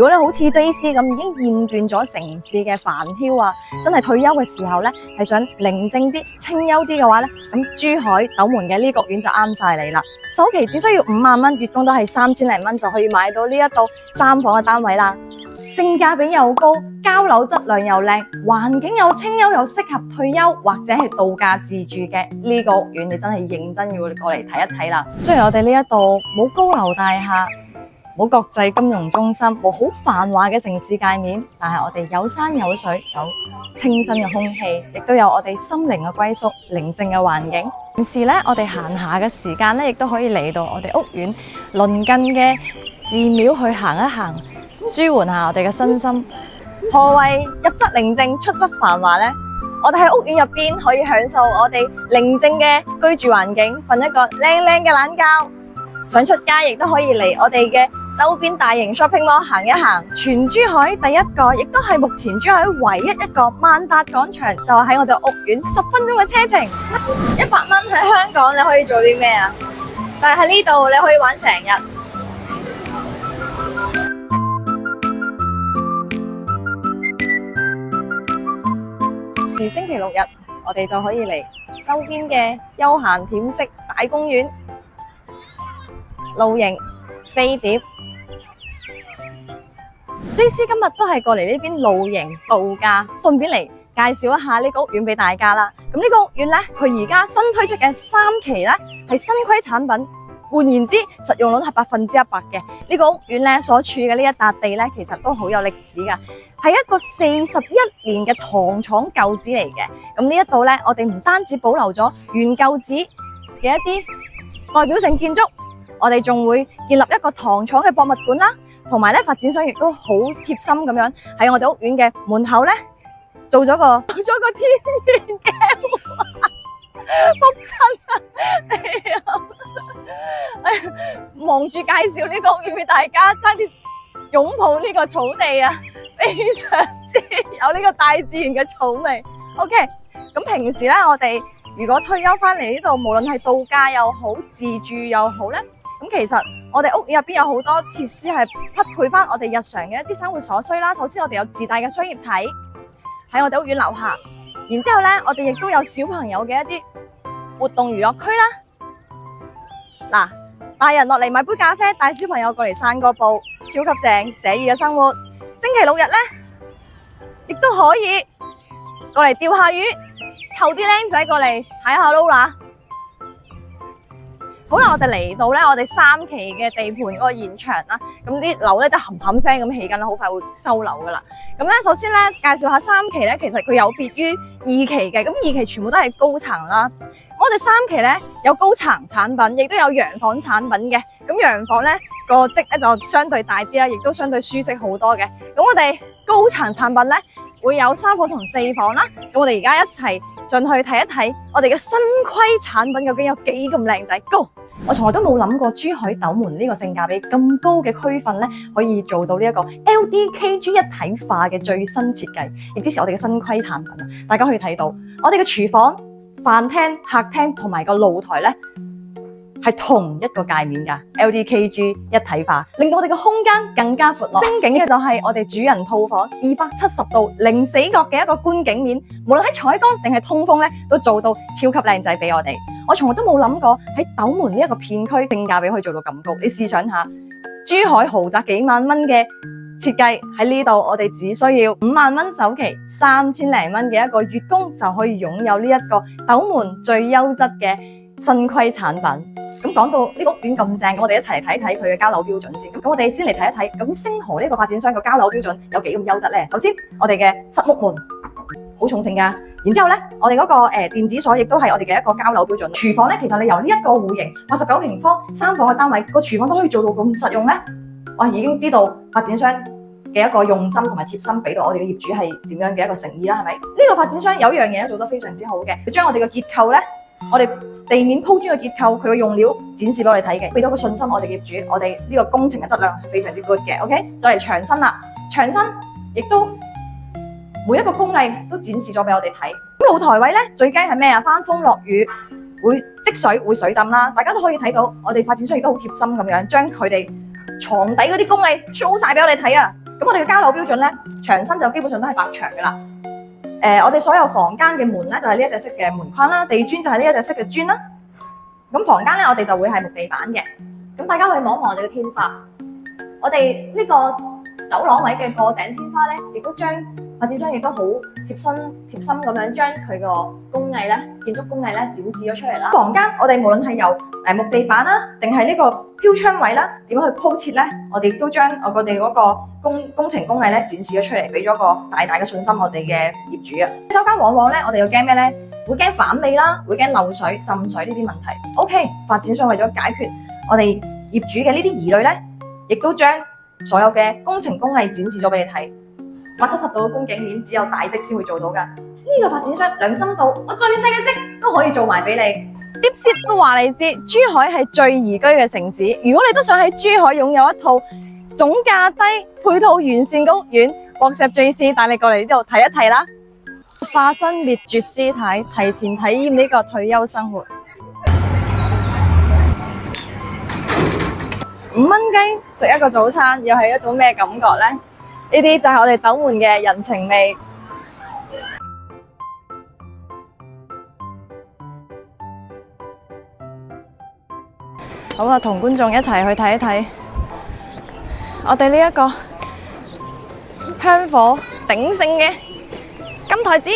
如果你好似 JC 咁已經厭倦咗城市嘅煩囂啊，真係退休嘅時候呢，係想寧靜啲、清幽啲嘅話呢，咁珠海斗門嘅呢個屋苑就啱晒你啦。首期只需要5萬蚊，月供都係3000零蚊就可以買到呢一度3房嘅單位啦。性價比又高，交樓質量又靚，環境又清幽，又適合退休或者係度假自住嘅呢個屋苑，你真係認真要過嚟睇一睇啦。雖然我哋呢一度冇高樓大廈，冇國際金融中心，冇好繁華嘅城市界面，但係我哋有山有水，有清新嘅空氣，亦都有我哋心靈嘅歸宿，寧靜嘅環境。平時咧，我哋閒暇嘅時間咧，亦都可以嚟到我哋屋苑鄰近嘅寺廟去行一行，舒緩下我哋嘅身心。何謂入則寧靜，出則繁華呢？我哋喺屋苑入邊可以享受我哋寧靜嘅居住環境，瞓一個靚靚嘅懶覺。想出街亦都可以嚟我哋嘅周邊大型 shopping mall 行一行。全珠海第一個，亦都係目前珠海唯一一個萬達廣場，就喺我哋屋苑10分鐘嘅車程。100蚊喺香港你可以做啲咩啊？但係喺呢度你可以玩成日。而星期6日，我哋就可以嚟周邊嘅休閒恬適大公園露營、飛碟。JC 今日都係過嚟呢邊露營度假，順便嚟介紹一下呢個屋苑俾大家啦。咁呢個屋苑呢，佢而家新推出嘅3期呢係新規產品，換言之，實用率係100%嘅。呢個屋苑呢所處嘅呢一笪地呢，其實都好有歷史噶，係一個41年嘅糖廠舊址嚟嘅。咁呢一度呢，我哋唔單止保留咗原舊址嘅一啲代表性建築，我哋仲會建立一個糖廠嘅博物館啦，同埋咧發展商亦都好貼心咁樣喺我哋屋苑嘅門口咧做咗個天然嘅仆親啊！望住介紹呢個屋苑俾大家，差啲擁抱呢個草地啊，非常之有呢個大自然嘅草味。OK， 咁平時咧我哋如果退休翻嚟呢度，無論係度假又好，自住又好咧。咁其實我哋屋苑入邊有好多設施係匹配翻我哋日常嘅一啲生活所需啦。首先我哋有自帶嘅商業體喺我哋屋苑樓下，然之後咧我哋亦都有小朋友嘅一啲活動娛樂區啦。嗱，大人落嚟買杯咖啡，帶小朋友過嚟散個步，超級正寫意嘅生活。星期6日咧，亦都可以過嚟釣下魚，湊啲僆仔過嚟踩下撈啦。好啦，我哋嚟到咧，我哋3期嘅地盤嗰個現場啦，咁啲樓咧都冚冚聲咁起緊啦，好快會收樓噶啦。咁咧，首先咧介紹下3期咧，其實佢有別於2期嘅，咁2期全部都係高層啦。我哋3期咧有高層產品，亦都有洋房產品嘅。咁洋房咧個積咧就相對大啲啦，亦都相對舒適好多嘅。咁我哋高層產品咧會有3房同4房啦。咁我哋而家一齊進去睇一睇我哋嘅新規產品究竟有幾咁靚仔。Go！我從來都冇諗過珠海斗門呢個性價比咁高嘅區份咧，可以做到呢一個 LDKG 一體化嘅最新設計，亦即是我哋嘅新規產品啊！大家可以睇到，我哋嘅廚房、飯廳、客廳同埋個露台咧係同一個界面㗎 ，LDKG 一體化，令到我哋嘅空間更加闊落。精景嘅就係我哋主人套房270度零死角嘅一個觀景面，無論喺採光定係通風咧，都做到超級靚仔俾我哋。我從來都冇諗過喺斗門呢一個片區性價比可以做到咁高。你試想下，珠海豪宅幾萬蚊嘅設計喺呢度，我哋只需要5萬蚊首期，3000零蚊嘅一個月供就可以擁有呢一個斗門最優質嘅新規產品。咁講到呢個屋苑咁正，我哋一齊嚟睇睇佢嘅交樓標準先。咁我哋先嚟睇一睇，咁星河呢個發展商個交樓標準有幾咁優質呢？首先，我哋嘅實木門好重性㗎。然之後咧，我哋嗰個電子鎖亦都係我哋嘅一個交樓標準。廚房咧，其實你由呢一個戶型89平方3房嘅單位，個廚房都可以做到咁實用咧。我已經知道發展商嘅一個用心同埋貼心，俾到我哋嘅業主係點樣嘅一個誠意啦，係咪？呢個發展商有一樣嘢做得非常之好嘅，佢將我哋嘅結構咧，我哋地面鋪磚嘅結構，佢嘅用料展示俾我哋睇嘅，俾到個信心我哋業主，我哋呢個工程嘅質量係非常之 good 嘅。OK，再嚟牆身啦，牆身亦都每一個工藝都展示咗俾我哋睇。咁露台位咧，最驚係咩啊？翻風落雨會積水會水浸啦，大家都可以睇到，我哋發展商亦都好貼心咁樣，將佢哋床底嗰啲工藝 show 晒俾我哋睇啊！咁咁我哋嘅交樓標準咧，牆身就基本上都係白牆噶啦。我哋所有房間嘅門咧就係呢一隻色嘅門框啦，地磚就係呢一隻色嘅磚啦。咁房間咧我哋就會係木地板嘅。咁大家可以望一望我哋嘅天花，我哋呢個走廊位嘅個頂天花咧，亦都將發展商亦都好貼心咁樣將佢個工藝咧、建築工藝咧展示咗出嚟啦。房間我哋無論係由木地板啦，定係呢個飄窗位啦，點樣去鋪設咧，我哋亦都將我哋嗰個工程工藝咧展示咗出嚟，俾咗個大大嘅信心我哋嘅業主啊。洗手間往往咧，我哋要驚咩咧？會驚反味啦，會驚漏水、滲水呢啲問題。OK， 發展商為咗解決我哋業主嘅呢啲疑慮咧，亦都將所有嘅工程工藝展示咗俾你睇。170度嘅工景面只有大則先會做到㗎。呢個發展商良心到，我最細嘅則都可以做埋俾你。Deepseek 都話你知，珠海係最宜居嘅城市。如果你都想喺珠海擁有一套總價低、配套完善嘅屋苑，博石 JC 帶你過嚟呢度睇一睇啦。化身滅絕師太，提前體驗呢個退休生活。5蚊雞食一個早餐，又係一種咩感覺呢？呢啲就係我哋斗門嘅人情味。好啊，同觀眾一齊去睇一睇我哋呢一個香火鼎盛嘅金台寺。